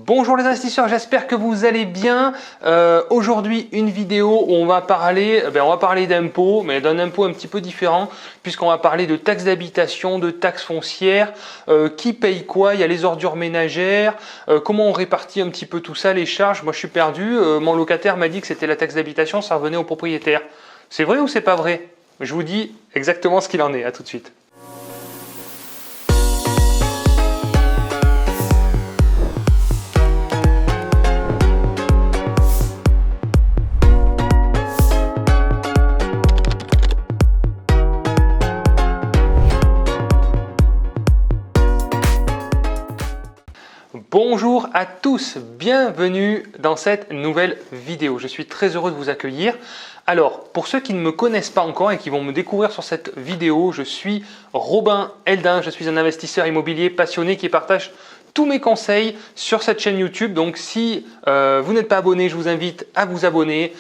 Bonjour les investisseurs, j'espère que vous allez bien. Aujourd'hui, une vidéo où on va parler d'impôts, mais d'un impôt un petit peu différent, puisqu'on va parler de taxes d'habitation, de taxes foncières, qui paye quoi, il y a les ordures ménagères, comment on répartit un petit peu tout ça, les charges. Moi je suis perdu, mon locataire m'a dit que c'était la taxe d'habitation, ça revenait au propriétaire. C'est vrai ou c'est pas vrai? Je vous dis exactement ce qu'il en est, à tout de suite. Bonjour à tous, bienvenue dans cette nouvelle vidéo. Je suis très heureux de vous accueillir. Alors, pour ceux qui ne me connaissent pas encore et qui vont me découvrir sur cette vidéo, je suis Robin Heldin, je suis un investisseur immobilier passionné qui partage tous mes conseils sur cette chaîne YouTube. Donc si vous n'êtes pas abonné, je vous invite à vous abonner.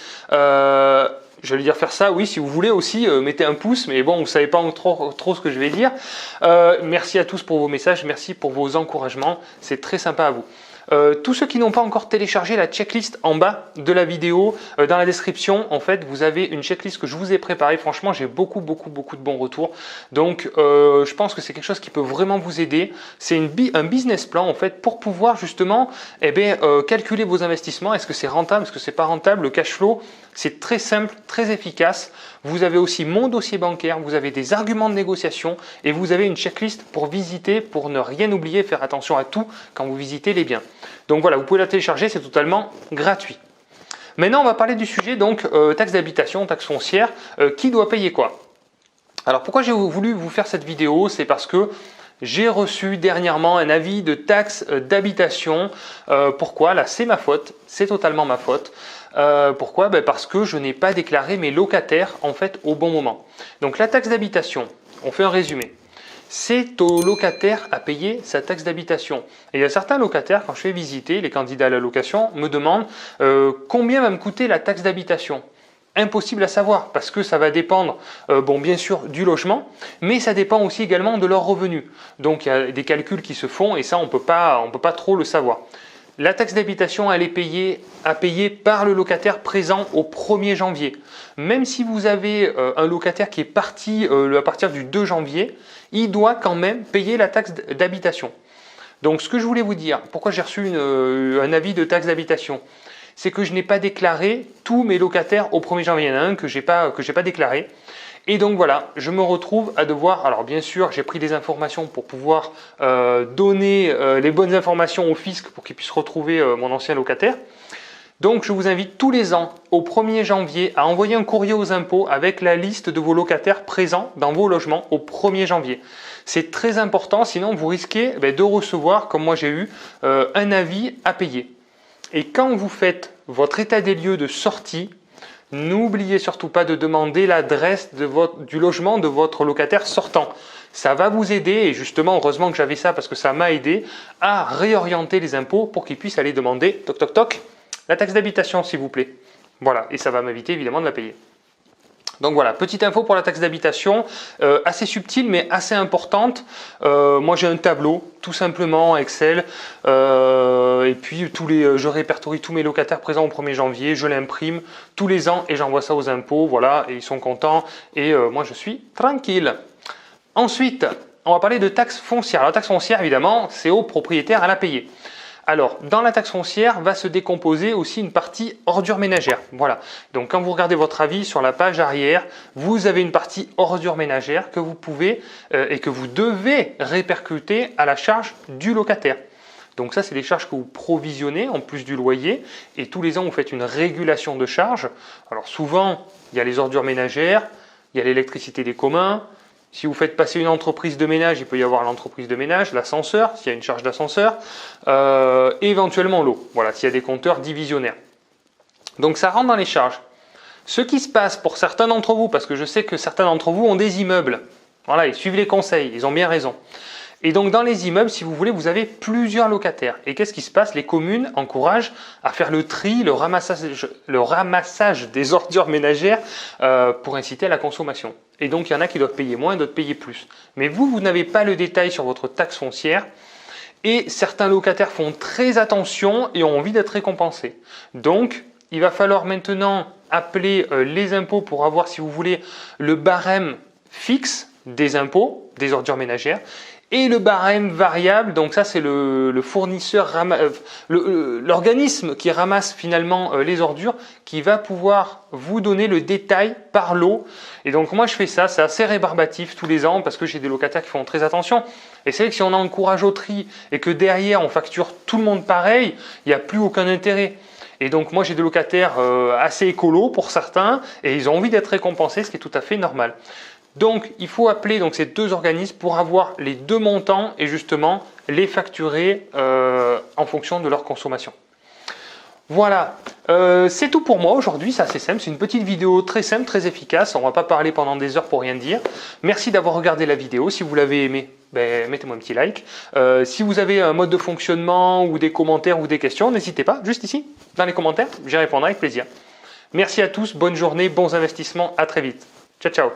Je vais dire faire ça, oui, si vous voulez aussi, mettez un pouce, mais bon, vous ne savez pas trop ce que je vais dire. Merci à tous pour vos messages, merci pour vos encouragements, c'est très sympa à vous. Tous ceux qui n'ont pas encore téléchargé la checklist en bas de la vidéo, dans la description, en fait, vous avez une checklist que je vous ai préparée. Franchement, j'ai beaucoup de bons retours. Donc, je pense que c'est quelque chose qui peut vraiment vous aider. C'est un business plan, en fait, pour pouvoir justement calculer vos investissements. Est-ce que c'est rentable? Est-ce que c'est pas rentable? Le cash flow, c'est très simple, très efficace. Vous avez aussi mon dossier bancaire, vous avez des arguments de négociation et vous avez une checklist pour visiter, pour ne rien oublier, faire attention à tout quand vous visitez les biens. Donc voilà, vous pouvez la télécharger, c'est totalement gratuit. Maintenant, on va parler du sujet, donc taxe d'habitation, taxe foncière, qui doit payer quoi? Alors pourquoi j'ai voulu vous faire cette vidéo? C'est parce que j'ai reçu dernièrement un avis de taxe d'habitation. Pourquoi? Là, c'est ma faute, c'est totalement ma faute. Pourquoi? Parce que je n'ai pas déclaré mes locataires en fait au bon moment. Donc la taxe d'habitation, on fait un résumé. C'est au locataire à payer sa taxe d'habitation. Et il y a certains locataires, quand je fais visiter, les candidats à la location, me demandent combien va me coûter la taxe d'habitation. Impossible à savoir parce que ça va dépendre bien sûr du logement, mais ça dépend aussi également de leurs revenus. Donc il y a des calculs qui se font et ça on peut pas trop le savoir. La taxe d'habitation, elle est à payer par le locataire présent au 1er janvier. Même si vous avez un locataire qui est parti à partir du 2 janvier, il doit quand même payer la taxe d'habitation. Donc ce que je voulais vous dire, pourquoi j'ai reçu un avis de taxe d'habitation, c'est que je n'ai pas déclaré tous mes locataires au 1er janvier. Il y en a un que j'ai pas déclaré. Et donc voilà, je me retrouve à devoir, alors bien sûr j'ai pris des informations pour pouvoir donner les bonnes informations au fisc pour qu'il puisse retrouver mon ancien locataire. Donc je vous invite tous les ans au 1er janvier à envoyer un courrier aux impôts avec la liste de vos locataires présents dans vos logements au 1er janvier. C'est très important, sinon vous risquez de recevoir, comme moi j'ai eu, un avis à payer. Et quand vous faites votre état des lieux de sortie, n'oubliez surtout pas de demander l'adresse du logement de votre locataire sortant. Ça va vous aider, et justement, heureusement que j'avais ça parce que ça m'a aidé à réorienter les impôts pour qu'ils puissent aller demander, toc toc toc, la taxe d'habitation s'il vous plaît. Voilà, et ça va m'éviter évidemment de la payer. Donc voilà, petite info pour la taxe d'habitation, assez subtile mais assez importante. Moi j'ai un tableau, tout simplement Excel, et puis je répertorie tous mes locataires présents au 1er janvier, je l'imprime tous les ans et j'envoie ça aux impôts, voilà, et ils sont contents et moi je suis tranquille. Ensuite, on va parler de taxe foncière. La taxe foncière évidemment, c'est au propriétaire à la payer. Alors, dans la taxe foncière va se décomposer aussi une partie ordures ménagères. Voilà. Donc, quand vous regardez votre avis sur la page arrière, vous avez une partie ordures ménagères que vous pouvez et que vous devez répercuter à la charge du locataire. Donc ça, c'est les charges que vous provisionnez en plus du loyer. Et tous les ans, vous faites une régulation de charges. Alors souvent, il y a les ordures ménagères, il y a l'électricité des communs. Si vous faites passer une entreprise de ménage, il peut y avoir l'entreprise de ménage, l'ascenseur, s'il y a une charge d'ascenseur, et éventuellement l'eau, voilà, s'il y a des compteurs divisionnaires. Donc ça rentre dans les charges. Ce qui se passe pour certains d'entre vous, parce que je sais que certains d'entre vous ont des immeubles, voilà, ils suivent les conseils, ils ont bien raison. Et donc dans les immeubles, si vous voulez, vous avez plusieurs locataires. Et qu'est-ce qui se passe? Les communes encouragent à faire le tri, le ramassage des ordures ménagères pour inciter à la consommation. Et donc il y en a qui doivent payer moins, d'autres payer plus. Mais vous n'avez pas le détail sur votre taxe foncière. et certains locataires font très attention et ont envie d'être récompensés. Donc, il va falloir maintenant appeler les impôts pour avoir, si vous voulez, le barème fixe des impôts, des ordures ménagères, et le barème variable. Donc ça, c'est le fournisseur, l'organisme qui ramasse finalement les ordures, qui va pouvoir vous donner le détail par lot. Et donc moi, je fais ça, c'est assez rébarbatif tous les ans parce que j'ai des locataires qui font très attention. Et c'est vrai que si on encourage au tri et que derrière, on facture tout le monde pareil, il n'y a plus aucun intérêt. Et donc moi, j'ai des locataires assez écolos pour certains et ils ont envie d'être récompensés, ce qui est tout à fait normal. Donc, il faut appeler donc, ces deux organismes pour avoir les deux montants et justement les facturer en fonction de leur consommation. Voilà, c'est tout pour moi aujourd'hui, c'est assez simple, c'est une petite vidéo très simple, très efficace, on ne va pas parler pendant des heures pour rien dire. Merci d'avoir regardé la vidéo, si vous l'avez aimé, mettez-moi un petit like. Si vous avez un mode de fonctionnement ou des commentaires ou des questions, n'hésitez pas, juste ici, dans les commentaires, j'y répondrai avec plaisir. Merci à tous, bonne journée, bons investissements, à très vite. Ciao, ciao.